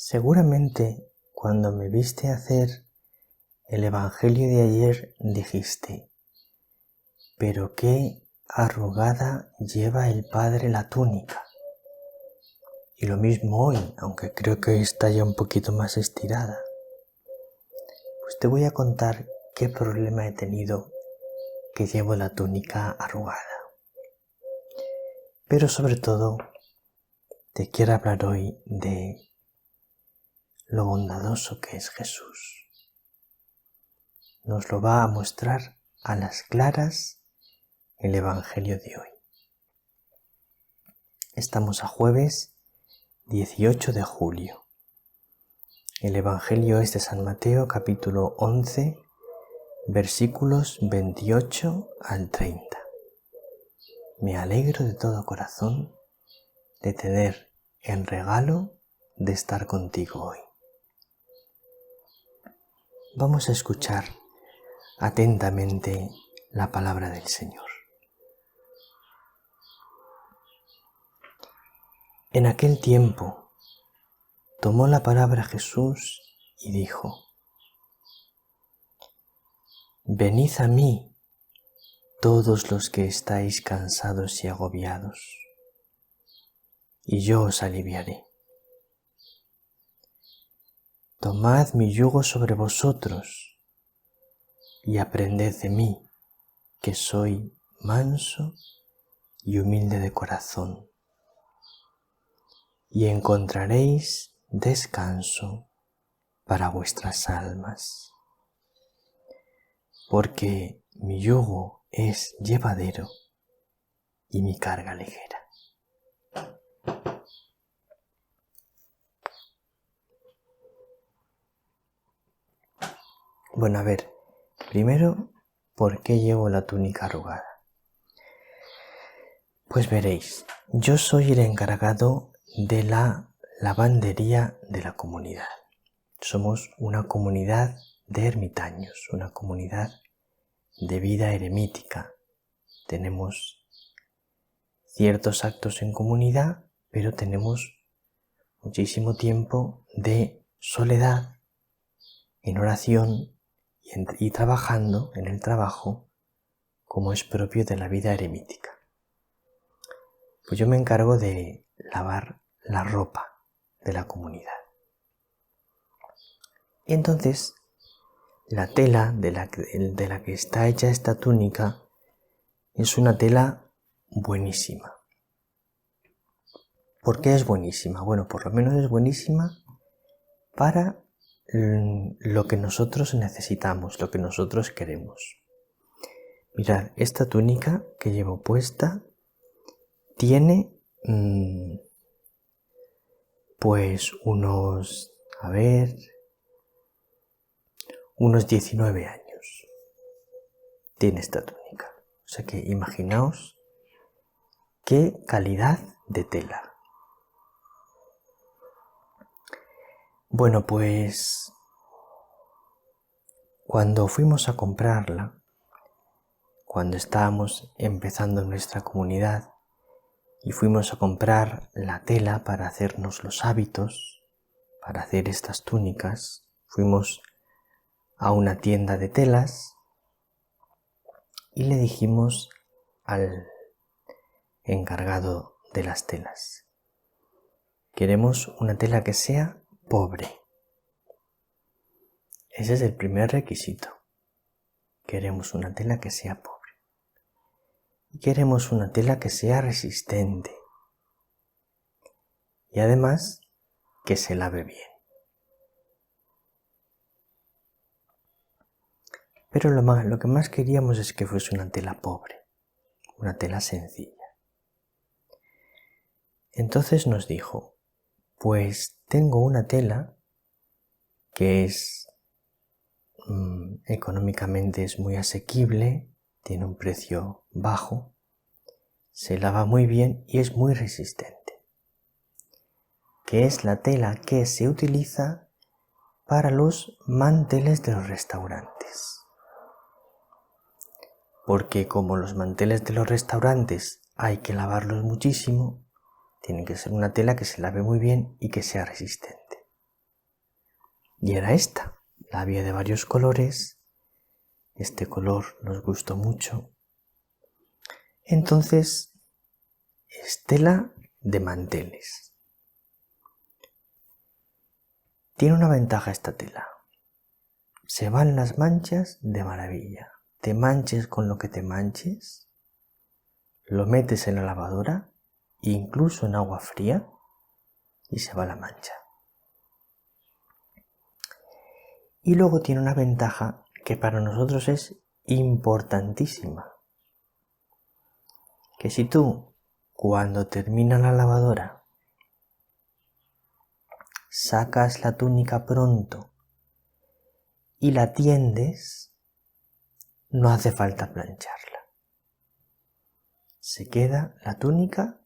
Seguramente cuando me viste hacer el Evangelio de ayer dijiste: pero qué arrugada lleva el Padre la túnica. Y lo mismo hoy, aunque creo que hoy está ya un poquito más estirada. Pues te voy a contar qué problema he tenido que llevo la túnica arrugada. Pero sobre todo, te quiero hablar hoy de lo bondadoso que es Jesús. Nos lo va a mostrar a las claras el Evangelio de hoy. Estamos a jueves 18 de julio. El Evangelio es de San Mateo, capítulo 11, versículos 28 al 30. Me alegro de todo corazón de tener el regalo de estar contigo hoy. Vamos a escuchar atentamente la palabra del Señor. En aquel tiempo tomó la palabra Jesús y dijo: Venid a mí, todos los que estáis cansados y agobiados, y yo os aliviaré. Tomad mi yugo sobre vosotros y aprended de mí, que soy manso y humilde de corazón, y encontraréis descanso para vuestras almas. Porque mi yugo es llevadero y mi carga ligera. Bueno, a ver, primero, ¿por qué llevo la túnica arrugada? Pues veréis, yo soy el encargado de la lavandería de la comunidad. Somos una comunidad de ermitaños, una comunidad de vida eremítica. Tenemos ciertos actos en comunidad, pero tenemos muchísimo tiempo de soledad, en oración y trabajando en el trabajo como es propio de la vida eremítica. Pues yo me encargo de lavar la ropa de la comunidad. Y entonces, la tela de la que está hecha esta túnica es una tela buenísima. ¿Por qué es buenísima? Bueno, por lo menos es buenísima para lo que nosotros necesitamos, lo que nosotros queremos. Mirad, esta túnica que llevo puesta tiene pues unos 19 años. Tiene esta túnica. O sea que imaginaos qué calidad de tela. Bueno, pues cuando fuimos a comprarla, cuando estábamos empezando nuestra comunidad y fuimos a comprar la tela para hacernos los hábitos, para hacer estas túnicas, fuimos a una tienda de telas y le dijimos al encargado de las telas: queremos una tela que sea pobre. Ese es el primer requisito. Queremos una tela que sea pobre. Y queremos una tela que sea resistente. Y además, que se lave bien. Pero lo que más queríamos es que fuese una tela pobre, una tela sencilla. Entonces nos dijo: pues tengo una tela que económicamente es muy asequible, tiene un precio bajo, se lava muy bien y es muy resistente, que es la tela que se utiliza para los manteles de los restaurantes. Porque como los manteles de los restaurantes hay que lavarlos muchísimo, tiene que ser una tela que se lave muy bien y que sea resistente. Y era esta. La había de varios colores. Este color nos gustó mucho. Entonces, es tela de manteles. Tiene una ventaja esta tela. Se van las manchas de maravilla. Te manches con lo que te manches, lo metes en la lavadora, incluso en agua fría, y se va la mancha. Y luego tiene una ventaja que para nosotros es importantísima. Que si tú, cuando termina la lavadora, sacas la túnica pronto y la tiendes, no hace falta plancharla. Se queda la túnica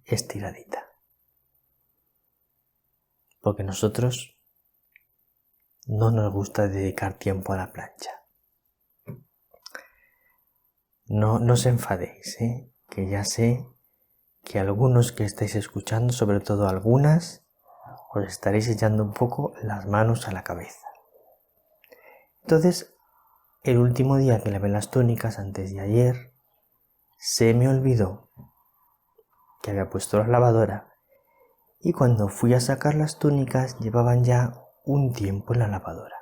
estiradita. Porque nosotros no nos gusta dedicar tiempo a la plancha. No os enfadéis, que ya sé que algunos que estáis escuchando, sobre todo algunas, os estaréis echando un poco las manos a la cabeza. Entonces, el último día que lavé las túnicas, antes de ayer, se me olvidó que había puesto la lavadora y cuando fui a sacar las túnicas llevaban ya un tiempo en la lavadora.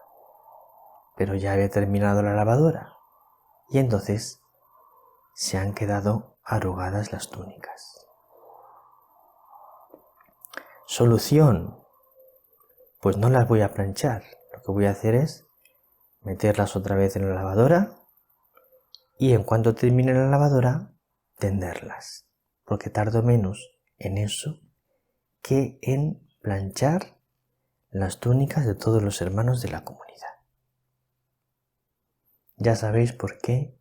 Pero ya había terminado la lavadora y entonces se han quedado arrugadas las túnicas. Solución: pues no las voy a planchar. Lo que voy a hacer es meterlas otra vez en la lavadora y en cuanto termine la lavadora, tenderlas. Porque tardo menos en eso que en planchar las túnicas de todos los hermanos de la comunidad. Ya sabéis por qué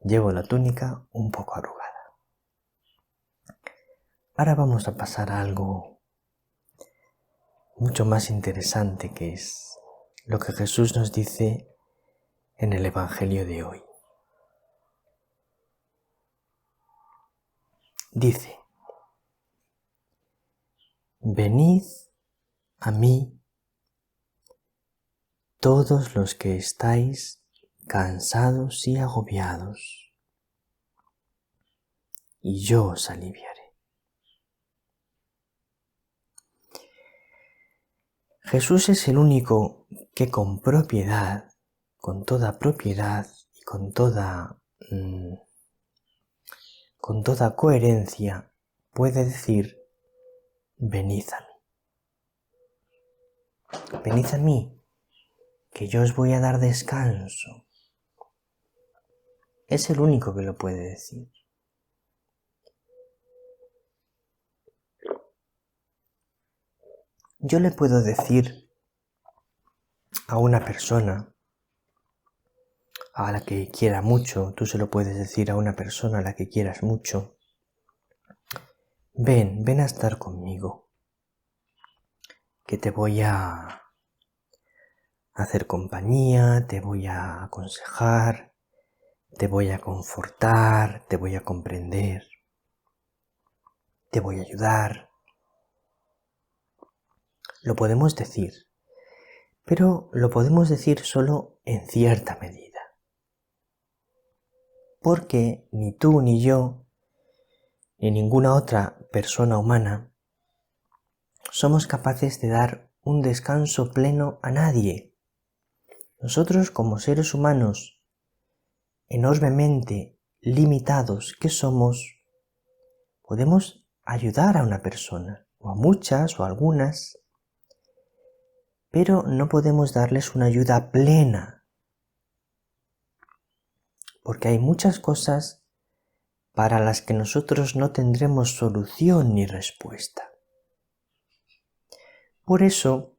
llevo la túnica un poco arrugada. Ahora vamos a pasar a algo mucho más interesante, que es lo que Jesús nos dice en el Evangelio de hoy. Dice: venid a mí todos los que estáis cansados y agobiados, y yo os aliviaré. Jesús es el único que con propiedad, con toda propiedad y con toda coherencia puede decir: venid a mí. Venid a mí, que yo os voy a dar descanso. Es el único que lo puede decir. Yo le puedo decir a una persona a la que quiera mucho, tú se lo puedes decir a una persona a la que quieras mucho: ven a estar conmigo, que te voy a hacer compañía, te voy a aconsejar, te voy a confortar, te voy a comprender, te voy a ayudar. Lo podemos decir, pero lo podemos decir solo en cierta medida. Porque ni tú ni yo, ni ninguna otra persona humana, somos capaces de dar un descanso pleno a nadie. Nosotros, como seres humanos enormemente limitados que somos, podemos ayudar a una persona, o a muchas o a algunas, pero no podemos darles una ayuda plena, porque hay muchas cosas para las que nosotros no tendremos solución ni respuesta. Por eso,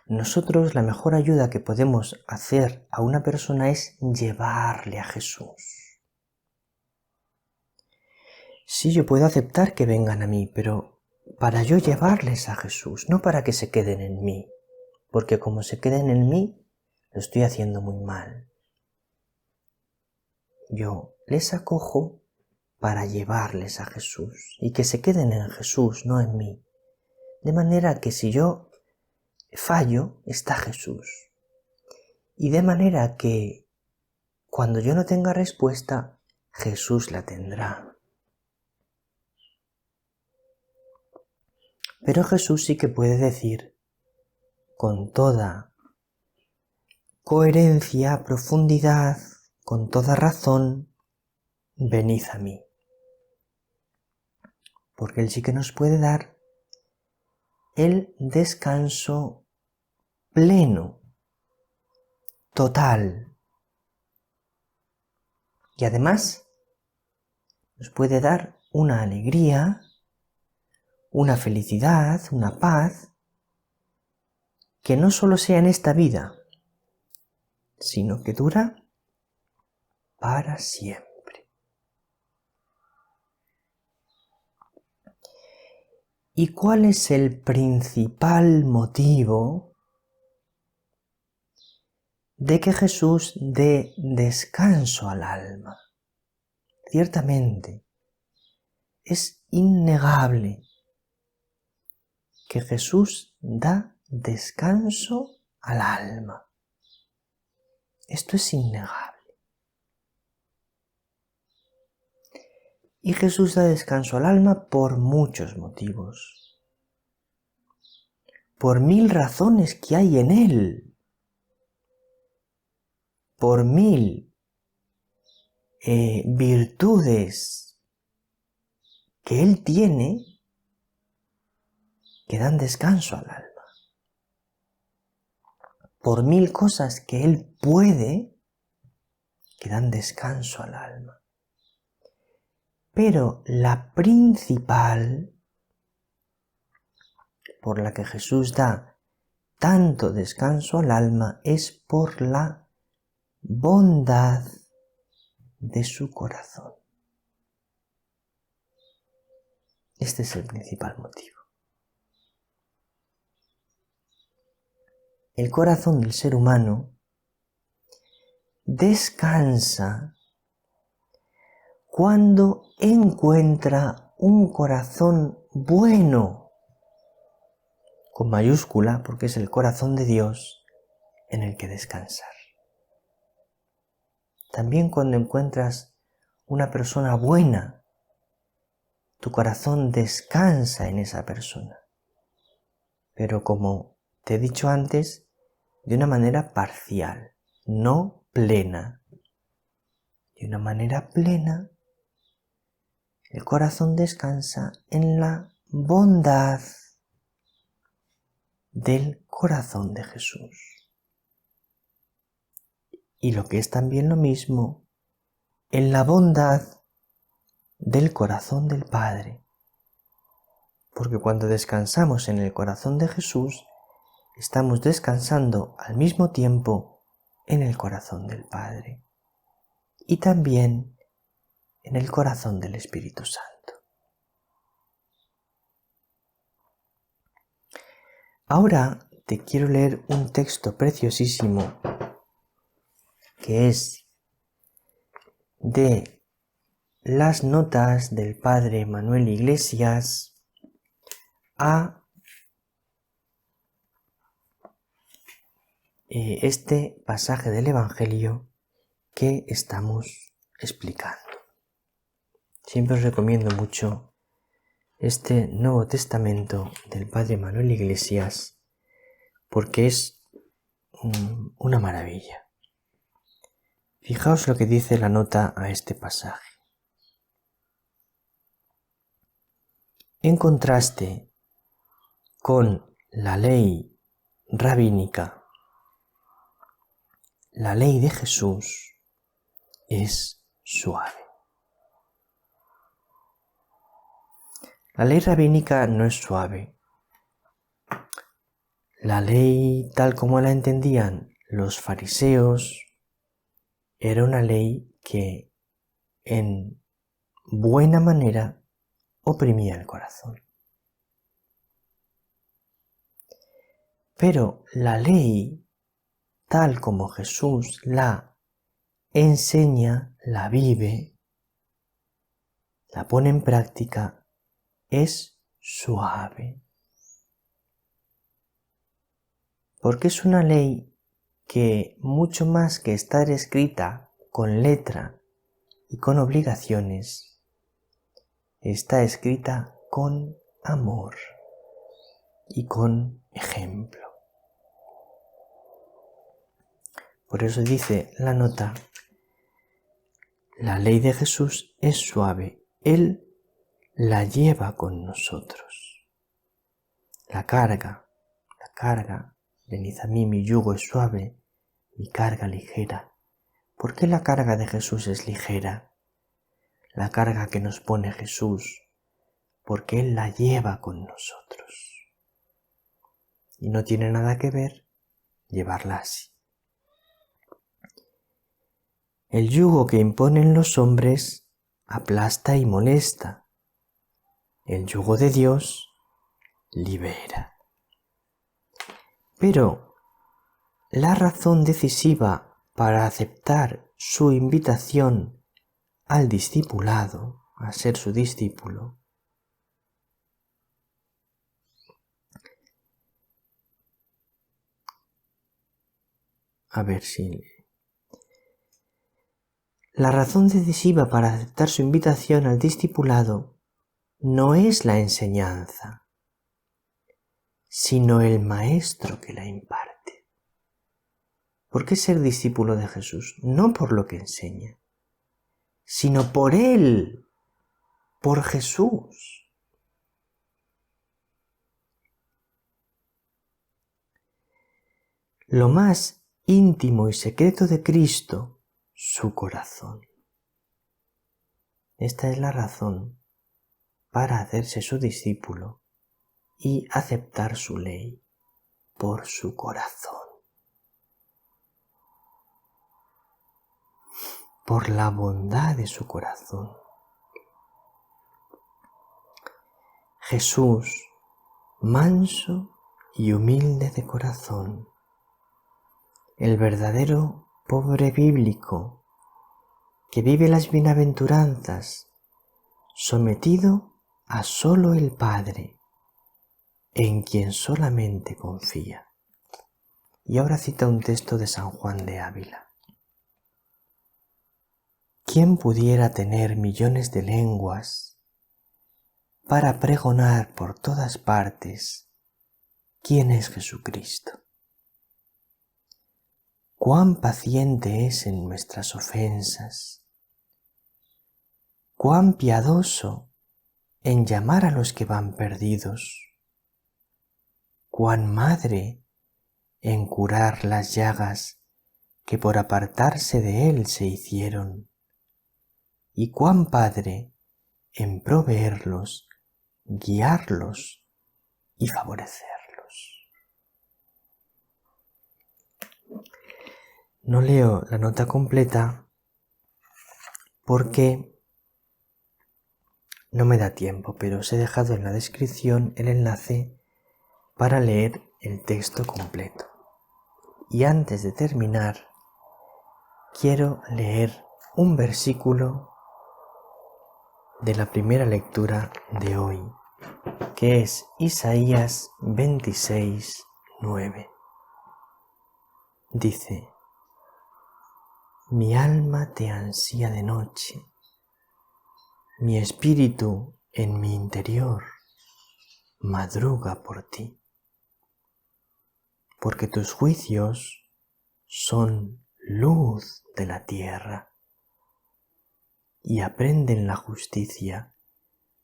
nosotros la mejor ayuda que podemos hacer a una persona es llevarle a Jesús. Sí, yo puedo aceptar que vengan a mí, pero para yo llevarles a Jesús, no para que se queden en mí, porque como se queden en mí, lo estoy haciendo muy mal. Yo les acojo para llevarles a Jesús y que se queden en Jesús, no en mí. De manera que si yo fallo está Jesús. Y de manera que cuando yo no tenga respuesta, Jesús la tendrá. Pero Jesús sí que puede decir con toda coherencia, profundidad, con toda razón, venid a mí. Porque Él sí que nos puede dar el descanso pleno, total. Y además nos puede dar una alegría, una felicidad, una paz, que no solo sea en esta vida, sino que dura para siempre. ¿Y cuál es el principal motivo de que Jesús dé descanso al alma? Ciertamente, es innegable que Jesús da descanso al alma. Esto es innegable. Y Jesús da descanso al alma por muchos motivos, por 1000 razones que hay en Él, por 1000 virtudes que Él tiene que dan descanso al alma, por 1000 cosas que Él puede que dan descanso al alma. Pero la principal, por la que Jesús da tanto descanso al alma, es por la bondad de su corazón. Este es el principal motivo. El corazón del ser humano descansa cuando encuentra un corazón bueno, con mayúscula, porque es el corazón de Dios en el que descansar. También cuando encuentras una persona buena, tu corazón descansa en esa persona. Pero como te he dicho antes, de una manera parcial, no plena. De una manera plena, el corazón descansa en la bondad del corazón de Jesús. Y lo que es también lo mismo, en la bondad del corazón del Padre. Porque cuando descansamos en el corazón de Jesús, estamos descansando al mismo tiempo en el corazón del Padre y también en el corazón del Espíritu Santo. Ahora te quiero leer un texto preciosísimo que es de las notas del Padre Manuel Iglesias a este pasaje del Evangelio que estamos explicando. Siempre os recomiendo mucho este Nuevo Testamento del Padre Manuel Iglesias porque es una maravilla. Fijaos lo que dice la nota a este pasaje. En contraste con la ley rabínica, la ley de Jesús es suave. La ley rabínica no es suave. La ley tal como la entendían los fariseos era una ley que en buena manera oprimía el corazón. Pero la ley, tal como Jesús la enseña, la vive, la pone en práctica, es suave. porque es una ley que mucho más que estar escrita con letra y con obligaciones, está escrita con amor y con ejemplo. Por eso dice la nota, la ley de Jesús es suave, Él la lleva con nosotros. La carga, venid a mí, mi yugo es suave, mi carga ligera. ¿Por qué la carga de Jesús es ligera? La carga que nos pone Jesús, porque Él la lleva con nosotros. Y no tiene nada que ver llevarla así. El yugo que imponen los hombres aplasta y molesta. El yugo de Dios libera. Pero la razón decisiva para aceptar su invitación al discipulado, a ser su discípulo, la razón decisiva para aceptar su invitación al discipulado no es la enseñanza, sino el maestro que la imparte. ¿Por qué ser discípulo de Jesús? No por lo que enseña, sino por Él, por Jesús. Lo más íntimo y secreto de Cristo, su corazón. Esta es la razón para hacerse su discípulo y aceptar su ley por su corazón. Por la bondad de su corazón. Jesús, manso y humilde de corazón, el verdadero pobre bíblico que vive las bienaventuranzas, sometido a solo el Padre, en quien solamente confía. Y ahora cita un texto de San Juan de Ávila. ¿Quién pudiera tener millones de lenguas para pregonar por todas partes quién es Jesucristo? Cuán paciente es en nuestras ofensas, cuán piadoso en llamar a los que van perdidos, cuán madre en curar las llagas que por apartarse de él se hicieron, y cuán padre en proveerlos, guiarlos y favorecerlos. No leo la nota completa porque no me da tiempo, pero os he dejado en la descripción el enlace para leer el texto completo. Y antes de terminar, quiero leer un versículo de la primera lectura de hoy, que es Isaías 26:9. Dice: mi alma te ansía de noche, mi espíritu en mi interior madruga por ti, porque tus juicios son luz de la tierra y aprenden la justicia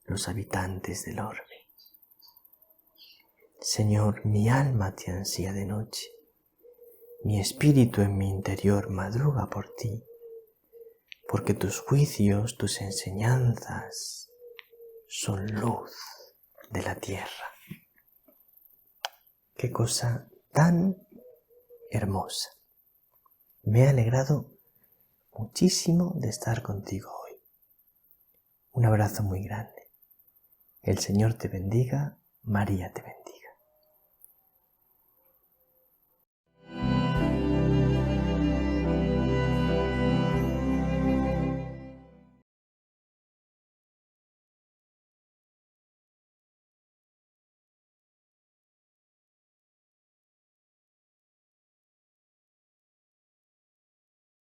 los habitantes del orbe. Señor, mi alma te ansía de noche, mi espíritu en mi interior madruga por ti, porque tus juicios, tus enseñanzas son luz de la tierra. Qué cosa tan hermosa. Me he alegrado muchísimo de estar contigo hoy. Un abrazo muy grande. El Señor te bendiga, María te bendiga.